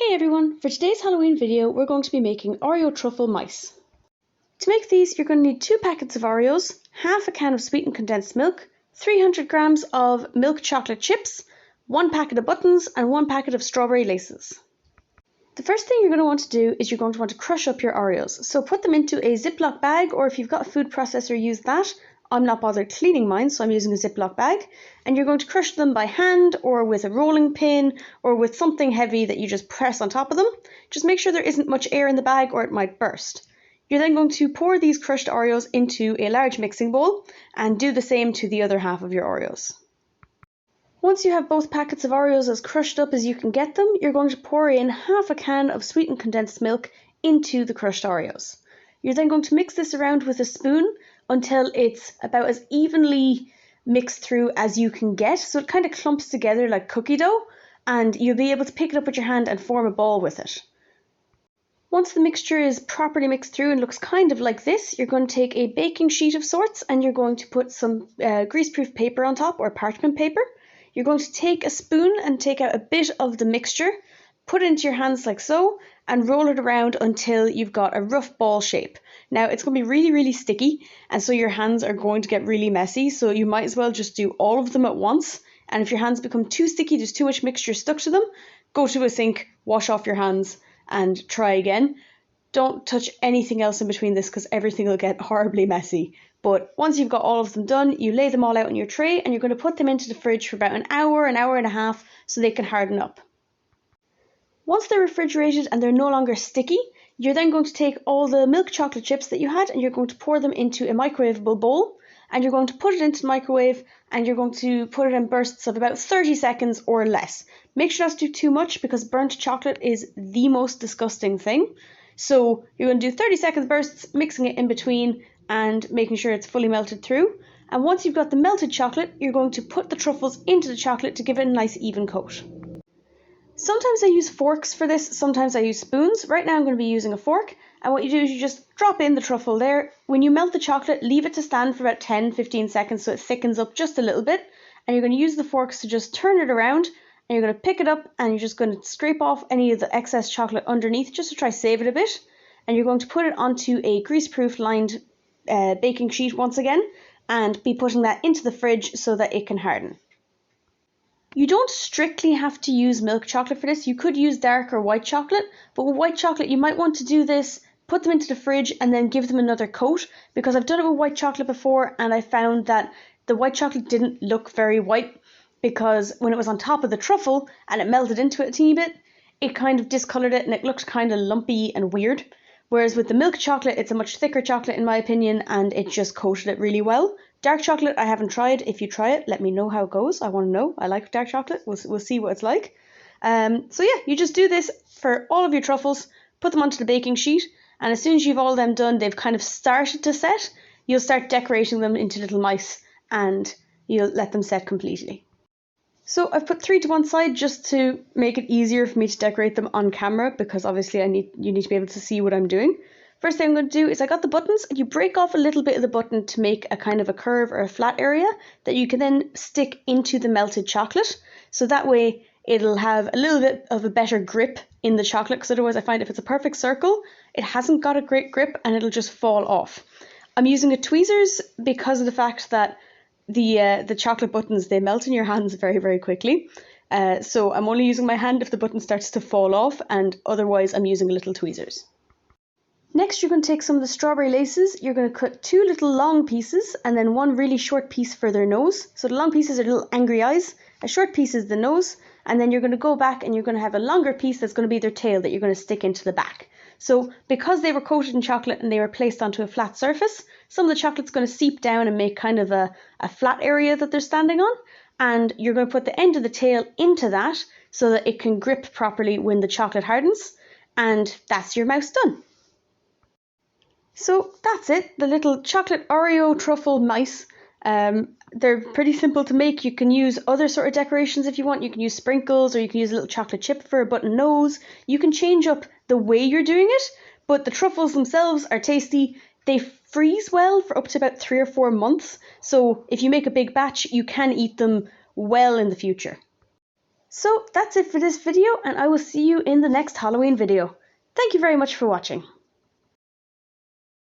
Hey everyone, for today's Halloween video we're going to be making Oreo truffle mice. To make these you're going to need 2 packets of Oreos, half a can of sweetened condensed milk, 300 grams of milk chocolate chips, 1 packet of buttons and 1 packet of strawberry laces. The first thing you're going to want to do is you're going to want to crush up your Oreos. So put them into a Ziploc bag, or if you've got a food processor use that. I'm not bothered cleaning mine, so I'm using a Ziploc bag. And you're going to crush them by hand or with a rolling pin or with something heavy that you just press on top of them. Just make sure there isn't much air in the bag or it might burst. You're then going to pour these crushed Oreos into a large mixing bowl and do the same to the other half of your Oreos. Once you have both packets of Oreos as crushed up as you can get them, you're going to pour in half a can of sweetened condensed milk into the crushed Oreos. You're then going to mix this around with a spoon until it's about as evenly mixed through as you can get, so it kind of clumps together like cookie dough, and you'll be able to pick it up with your hand and form a ball with it. Once the mixture is properly mixed through and looks kind of like this, you're going to take a baking sheet of sorts and you're going to put some greaseproof paper on top, or parchment paper. You're going to take a spoon and take out a bit of the mixture, put it into your hands like so, and roll it around until you've got a rough ball shape. Now it's going to be really sticky, and so your hands are going to get really messy, so you might as well just do all of them at once. And if your hands become too sticky, there's too much mixture stuck to them, go to a sink, wash off your hands and try again. Don't touch anything else in between this because everything will get horribly messy. But once you've got all of them done, you lay them all out on your tray and you're going to put them into the fridge for about an hour and a half so they can harden up. Once they're refrigerated and they're no longer sticky, you're then going to take all the milk chocolate chips that you had and you're going to pour them into a microwavable bowl, and you're going to put it into the microwave and you're going to put it in bursts of about 30 seconds or less. Make sure not to do too much because burnt chocolate is the most disgusting thing. So you're going to do 30 second bursts, mixing it in between and making sure it's fully melted through. And once you've got the melted chocolate, you're going to put the truffles into the chocolate to give it a nice even coat. Sometimes I use forks for this, sometimes I use spoons. Right now I'm going to be using a fork, and what you do is you just drop in the truffle there. When you melt the chocolate, leave it to stand for about 10-15 seconds so it thickens up just a little bit, and you're going to use the forks to just turn it around, and you're going to pick it up and you're just going to scrape off any of the excess chocolate underneath just to try save it a bit, and you're going to put it onto a greaseproof lined baking sheet once again and be putting that into the fridge so that it can harden. You don't strictly have to use milk chocolate for this. You could use dark or white chocolate, but with white chocolate you might want to do this, put them into the fridge and then give them another coat, because I've done it with white chocolate before and I found that the white chocolate didn't look very white, because when it was on top of the truffle and it melted into it a teeny bit, it kind of discoloured it and it looked kind of lumpy and weird. Whereas with the milk chocolate, it's a much thicker chocolate in my opinion, and it just coated it really well. Dark chocolate I haven't tried. If you try it, let me know how it goes. I want to know. I like dark chocolate. We'll see what it's like. So yeah, you just do this for all of your truffles, put them onto the baking sheet, and as soon as you've all them done, they've kind of started to set, you'll start decorating them into little mice and you'll let them set completely. So I've put 3 to one side just to make it easier for me to decorate them on camera, because obviously you need to be able to see what I'm doing. First thing I'm going to do is I got the buttons, and you break off a little bit of the button to make a kind of a curve or a flat area that you can then stick into the melted chocolate. So that way it'll have a little bit of a better grip in the chocolate, because otherwise I find if it's a perfect circle, it hasn't got a great grip and it'll just fall off. I'm using a tweezers because of the fact that the chocolate buttons, they melt in your hands very quickly. So I'm only using my hand if the button starts to fall off, and otherwise I'm using little tweezers. Next you're going to take some of the strawberry laces. You're going to cut 2 little long pieces and then 1 really short piece for their nose. So the long pieces are little angry eyes, a short piece is the nose, and then you're going to go back and you're going to have a longer piece that's going to be their tail that you're going to stick into the back. So because they were coated in chocolate and they were placed onto a flat surface, some of the chocolate's going to seep down and make kind of a flat area that they're standing on, and you're going to put the end of the tail into that so that it can grip properly when the chocolate hardens, and that's your mouse done. So that's it, the little chocolate Oreo truffle mice. They're pretty simple to make. You can use other sort of decorations if you want. You can use sprinkles, or you can use a little chocolate chip for a button nose. You can change up the way you're doing it, but the truffles themselves are tasty. They freeze well for up to about 3 or 4 months, so if you make a big batch, you can eat them well in the future. So that's it for this video, and I will see you in the next Halloween video. Thank you very much for watching.